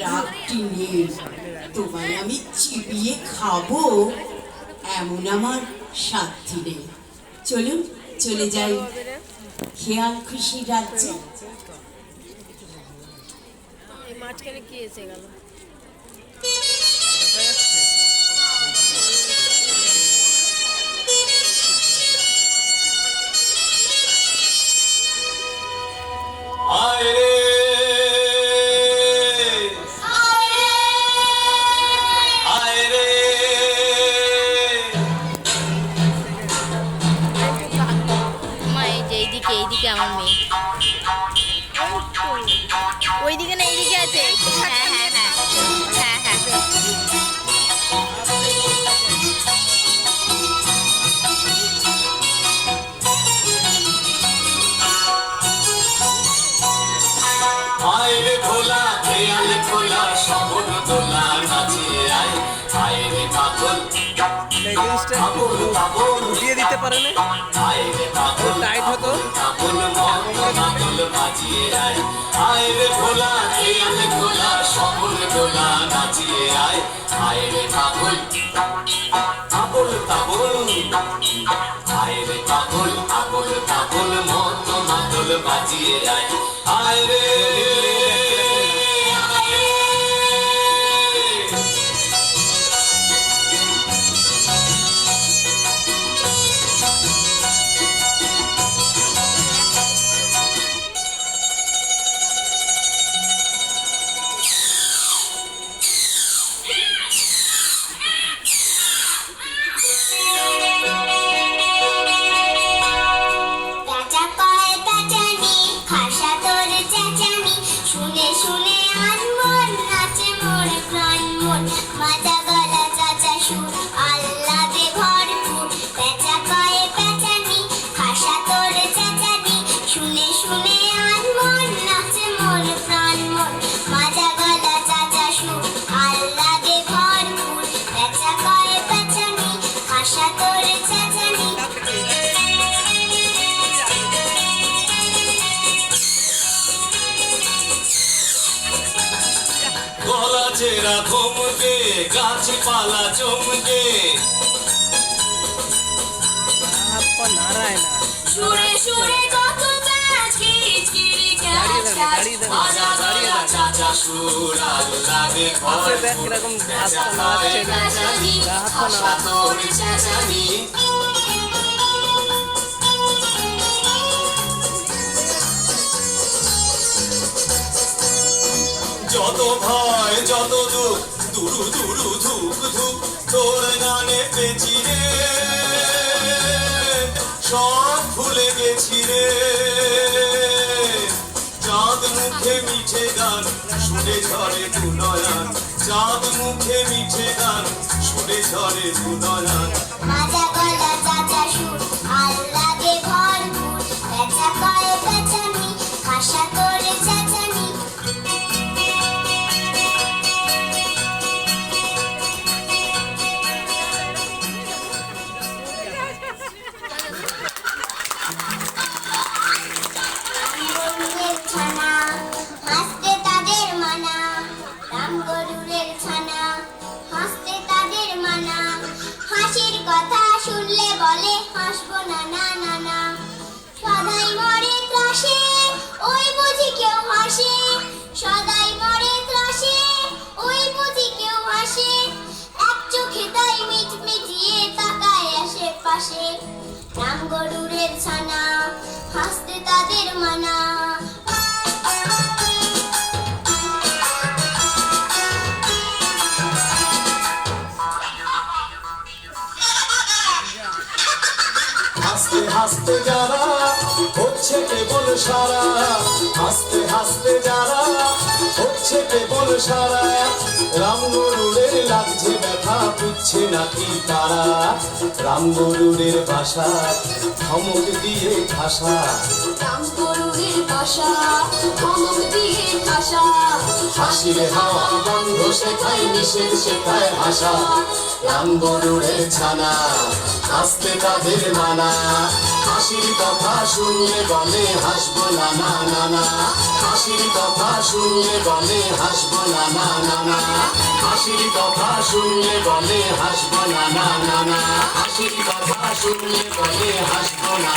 রাগটি নেই, তোমায় আমি চিবিয়ে খাবো এমন আমার সাধ্যি নেই। চলুন চলে যাই খেয়াল খুশি রাজ্যে। মাঝখানে কি এসে গেল? এইদিকে আমার মেয়ে, ওইদিকে না এইদিকে আছে। হ্যাঁ হ্যাঁ হ্যাঁ হ্যাঁ হ্যাঁ আইরে ভোলা খেয়ালে খোলা শবন তোলা নাচিয়ে আয় আইরে পাগল পাগল পাগল উঠিয়ে দিতে পারে না, আইরে পাগল টাইট হতো পাগল পাগল বাজিয়ে আয় আইরে ভোলা খেয়ালে খোলা শবন তোলা নাচিয়ে আয় আইরে পাগল পাগল পাগল আইরে পাগল পাগল পাগল মত মাদল বাজিয়ে আয় আইরে চেরা ঘুমকে গাছপালা চমকে নারায় না সুরে সুরে কত গাছ কিচকিরি গাছ বাজা বাজা চাচা সুর আল্লাহে ঘর দেখ কিরকম হাতটা নাড়াচ্ছে, হাতটা নাড়াচ্ছে। যত ভয় যত দুঃখ দুরু দুরু ধুক ধুক তোর গানে পেছি রে, সব ভুলে গেছি রে। চাঁদ মুখে মিঠে গান শুনে ঝরে দুনয়ন, চাঁদ মুখে মিঠে গান শুনে ঝরে দুনয়ন। মাজা গলা চাচা সুর আল্লাহে ভরপুর, পেঁচা কয়ে পেঁচানি খাসা করে চেঁচানি। হাসতে তাদের মানা, রাম গরুরের ছানা হাসতে তাদের মানা, হাসির কথা শুনলে বলে হাসবো না না না না। সদাই মরে ত্রাসে ওই বুঝি কেউ হাসে, সদাই মরে ত্রাসে ওই বুঝি কেউ হাসে, এক চোখে তাই মিটমিটিয়ে তাকায় আশেপাশে। রাম গরুরের ছানা হাসতে তাদের মানা। হাসতে হাসতে যারা হচ্ছে কেবল সারা, হাসতে হাসতে যারা হচ্ছে কেবল সারা। রাম গরুরের লাগছে ব্যথা বুঝছে নাকি তারা রামগরুরের বাসা ধমক দিয়ে ঠাসা রাম গরুরের বাসা ধমক দিয়ে ঠাসা হাসির হাওয়া বন্ধ শেখায় নিষেধ শেখায় ভাষা রামগরুরের ছানা হাসতে তাদের মানা হাসির কথা শুনলে বলে হাসবো না না না না হাসির কথা শুনলে বলে হাসবো না না না না হাসির কথা শুনলে বলে হাসবো না না না না হাসির কথা শুনলে বলে হাসবো না